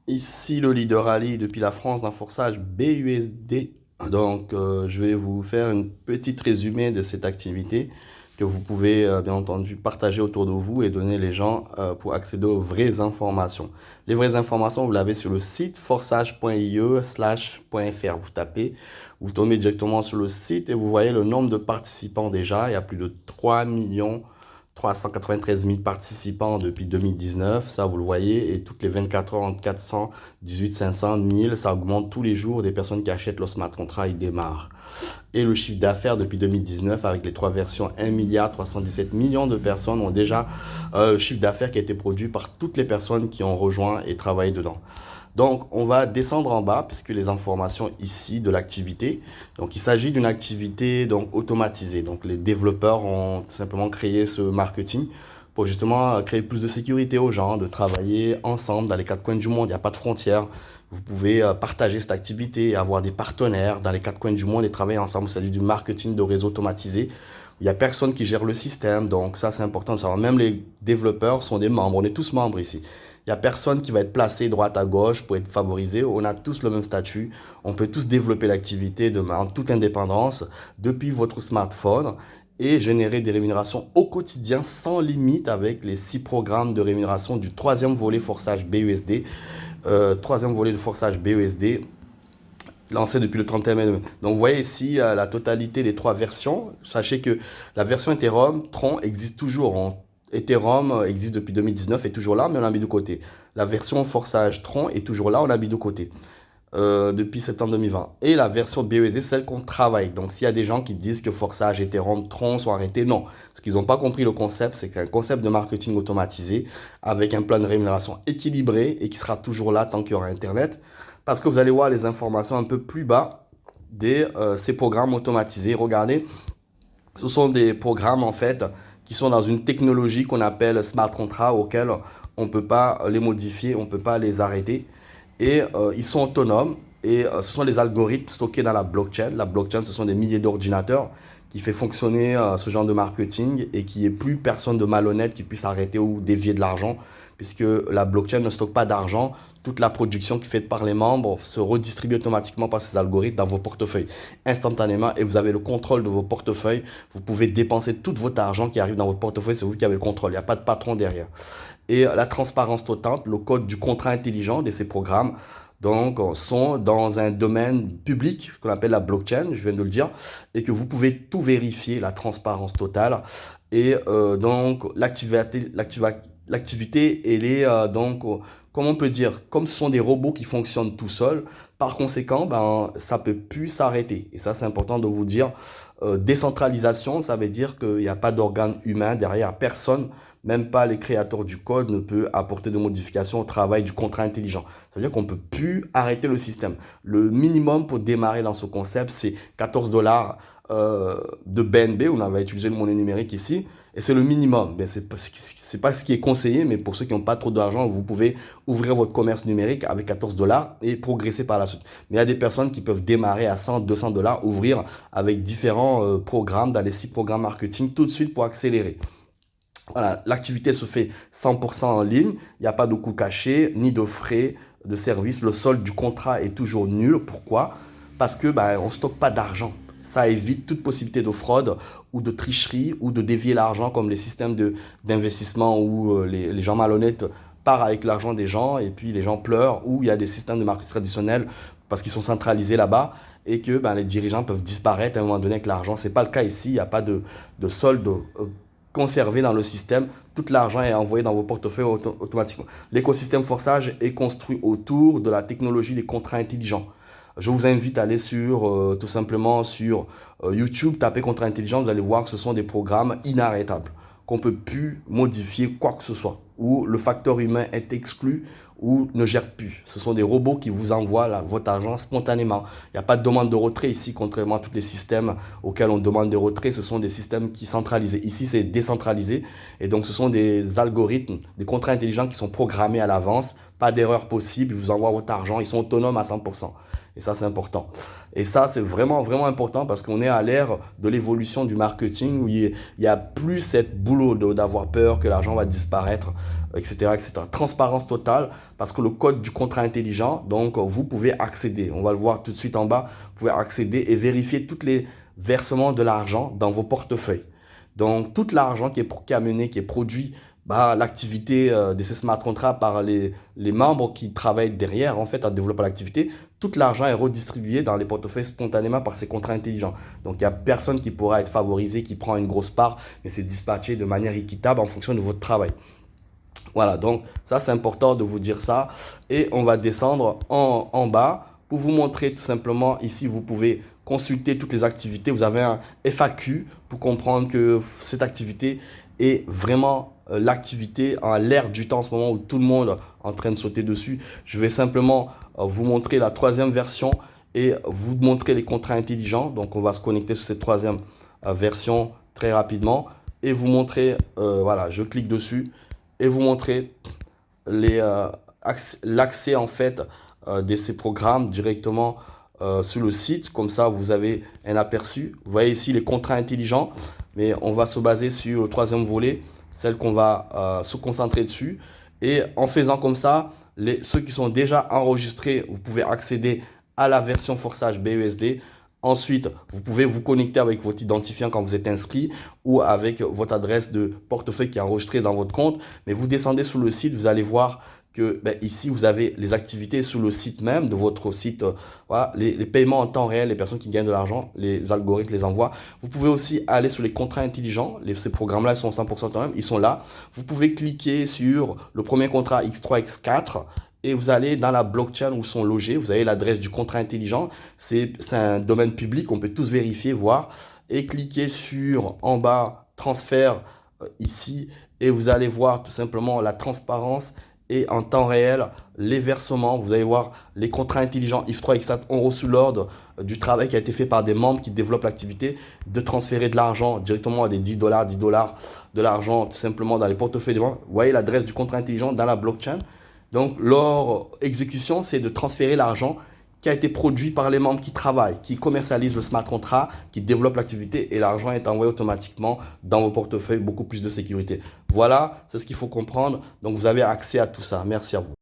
Ici le leader Ali depuis la France d'un forçage BUSD. Donc, je vais vous faire une petite résumé de cette activité que vous pouvez bien entendu partager autour de vous et donner les gens pour accéder aux vraies informations. Les vraies informations, vous l'avez sur le site forçage.ie/.fr. Vous tapez, vous tombez directement sur le site et vous voyez le nombre de participants déjà. Il y a plus de 3 393 000 participants depuis 2019, ça vous le voyez, et toutes les 24 heures entre 418, 500, 1000, ça augmente tous les jours des personnes qui achètent le smart contract, ils démarrent. Et le chiffre d'affaires depuis 2019, avec les trois versions, 1 milliard 317 millions de personnes ont déjà le chiffre d'affaires qui a été produit par toutes les personnes qui ont rejoint et travaillé dedans. Donc, on va descendre en bas puisque les informations ici de l'activité. Donc, il s'agit d'une activité donc automatisée. Donc, les développeurs ont simplement créé ce marketing pour justement créer plus de sécurité aux gens, de travailler ensemble dans les quatre coins du monde. Il n'y a pas de frontières. Vous pouvez partager cette activité, avoir des partenaires dans les quatre coins du monde et travailler ensemble. Il s'agit du marketing de réseau automatisé. Il n'y a personne qui gère le système, donc ça c'est important de savoir. Même les développeurs sont des membres, on est tous membres ici. Il n'y a personne qui va être placé droite à gauche pour être favorisé. On a tous le même statut. On peut tous développer l'activité en toute indépendance depuis votre smartphone et générer des rémunérations au quotidien sans limite avec les 6 programmes de rémunération du troisième volet forçage BUSD. Troisième volet de forçage BUSD lancé depuis le 31 mai. Donc vous voyez ici la totalité des trois versions. Sachez que la version Ethereum, Tron existe toujours. Ethereum existe depuis 2019, est toujours là, mais on l'a mis de côté. La version forçage Tron est toujours là, on l'a mis de côté depuis septembre 2020. Et la version BUSD, celle qu'on travaille. Donc s'il y a des gens qui disent que forçage, Ethereum, Tron sont arrêtés, non. Ce qu'ils n'ont pas compris le concept, c'est qu'un concept de marketing automatisé avec un plan de rémunération équilibré et qui sera toujours là tant qu'il y aura Internet. Parce que vous allez voir les informations un peu plus bas de ces programmes automatisés. Regardez, ce sont des programmes en fait qui sont dans une technologie qu'on appelle smart contract auquel on ne peut pas les modifier, on ne peut pas les arrêter. Et ils sont autonomes et ce sont des algorithmes stockés dans la blockchain. La blockchain, ce sont des milliers d'ordinateurs qui fait fonctionner ce genre de marketing et qui est plus personne de malhonnête qui puisse arrêter ou dévier de l'argent puisque la blockchain ne stocke pas d'argent. Toute la production qui est faite par les membres se redistribue automatiquement par ces algorithmes dans vos portefeuilles instantanément et vous avez le contrôle de vos portefeuilles. Vous pouvez dépenser tout votre argent qui arrive dans votre portefeuille, c'est vous qui avez le contrôle. Il n'y a pas de patron derrière. Et la transparence totale, le code du contrat intelligent de ces programmes, donc, sont dans un domaine public qu'on appelle la blockchain, je viens de le dire, et que vous pouvez tout vérifier, la transparence totale. Et donc, l'activité, elle est donc, comment on peut dire, comme ce sont des robots qui fonctionnent tout seuls, par conséquent, ben, ça ne peut plus s'arrêter. Et ça, c'est important de vous dire. Décentralisation, ça veut dire qu'il n'y a pas d'organe humain derrière, personne, même pas les créateurs du code, ne peut apporter de modifications au travail du contrat intelligent. Ça veut dire qu'on ne peut plus arrêter le système. Le minimum pour démarrer dans ce concept, c'est 14 dollars de BNB. On avait utilisé le monnaie numérique ici. Et c'est le minimum. Ce n'est pas ce qui est conseillé, mais pour ceux qui n'ont pas trop d'argent, vous pouvez ouvrir votre commerce numérique avec 14 dollars et progresser par la suite. Mais il y a des personnes qui peuvent démarrer à 100, 200 dollars, ouvrir avec différents programmes dans les 6 programmes marketing tout de suite pour accélérer. Voilà, l'activité se fait 100% en ligne, il n'y a pas de coûts cachés, ni de frais de service. Le solde du contrat est toujours nul. Pourquoi? Parce que on ne stocke pas d'argent. Ça évite toute possibilité de fraude ou de tricherie ou de dévier l'argent comme les systèmes d'investissement où les gens malhonnêtes partent avec l'argent des gens et puis les gens pleurent, ou il y a des systèmes de marketing traditionnels parce qu'ils sont centralisés là-bas et que les dirigeants peuvent disparaître à un moment donné avec l'argent. Ce n'est pas le cas ici, il n'y a pas de solde conservé dans le système. Tout l'argent est envoyé dans vos portefeuilles automatiquement. L'écosystème forçage est construit autour de la technologie des contrats intelligents. Je vous invite à aller tout simplement sur YouTube, taper contrat intelligent, vous allez voir que ce sont des programmes inarrêtables, qu'on ne peut plus modifier quoi que ce soit, où le facteur humain est exclu ou ne gère plus. Ce sont des robots qui vous envoient votre argent spontanément. Il n'y a pas de demande de retrait ici, contrairement à tous les systèmes auxquels on demande des retraits. Ce sont des systèmes qui sont centralisés. Ici, c'est décentralisé. Et donc, ce sont des algorithmes, des contrats intelligents qui sont programmés à l'avance. Pas d'erreur possible. Ils vous envoient votre argent. Ils sont autonomes à 100%. Et ça, c'est important. Et ça, c'est vraiment, vraiment important parce qu'on est à l'ère de l'évolution du marketing où il y a plus cette boulot d'avoir peur que l'argent va disparaître. etc., etc. Transparence totale, parce que le code du contrat intelligent, donc vous pouvez accéder, on va le voir tout de suite en bas, vous pouvez accéder et vérifier tous les versements de l'argent dans vos portefeuilles. Donc, tout l'argent qui est amené, qui est produit bah, l'activité de ces smart contracts par les membres qui travaillent derrière, en fait, à développer l'activité, tout l'argent est redistribué dans les portefeuilles spontanément par ces contrats intelligents. Donc, il n'y a personne qui pourra être favorisé, qui prend une grosse part, mais c'est dispatché de manière équitable en fonction de votre travail. Voilà, donc ça, c'est important de vous dire ça. Et on va descendre en bas pour vous montrer tout simplement, ici, vous pouvez consulter toutes les activités. Vous avez un FAQ pour comprendre que cette activité est vraiment l'activité en l'air du temps en ce moment où tout le monde est en train de sauter dessus. Je vais simplement vous montrer la troisième version et vous montrer les contrats intelligents. Donc, on va se connecter sur cette troisième version très rapidement et vous montrer, voilà, je clique dessus et vous montrer l'accès en fait de ces programmes directement sur le site. Comme ça, vous avez un aperçu. Vous voyez ici les contrats intelligents, mais on va se baser sur le troisième volet, celle qu'on va se concentrer dessus. Et en faisant comme ça, ceux qui sont déjà enregistrés, vous pouvez accéder à la version forçage BUSD. Ensuite, vous pouvez vous connecter avec votre identifiant quand vous êtes inscrit ou avec votre adresse de portefeuille qui est enregistrée dans votre compte. Mais vous descendez sur le site, vous allez voir que ici, vous avez les activités sur le site même de votre site. Voilà, les paiements en temps réel, les personnes qui gagnent de l'argent, les algorithmes les envoient. Vous pouvez aussi aller sur les contrats intelligents. Ces programmes-là, ils sont 100% temps même, ils sont là. Vous pouvez cliquer sur le premier contrat X3, X4 et vous allez dans la blockchain où sont logés. Vous avez l'adresse du contrat intelligent. C'est un domaine public, on peut tous vérifier, voir. Et cliquer sur en bas, transfert ici. Et vous allez voir tout simplement la transparence et en temps réel les versements. Vous allez voir les contrats intelligents X3, X4 ont reçu l'ordre du travail qui a été fait par des membres qui développent l'activité de transférer de l'argent directement à des 10 $, de l'argent tout simplement dans les portefeuilles des membres. Vous voyez l'adresse du contrat intelligent dans la blockchain. Donc, leur exécution, c'est de transférer l'argent qui a été produit par les membres qui travaillent, qui commercialisent le smart contract, qui développent l'activité et l'argent est envoyé automatiquement dans vos portefeuilles, beaucoup plus de sécurité. Voilà, c'est ce qu'il faut comprendre. Donc, vous avez accès à tout ça. Merci à vous.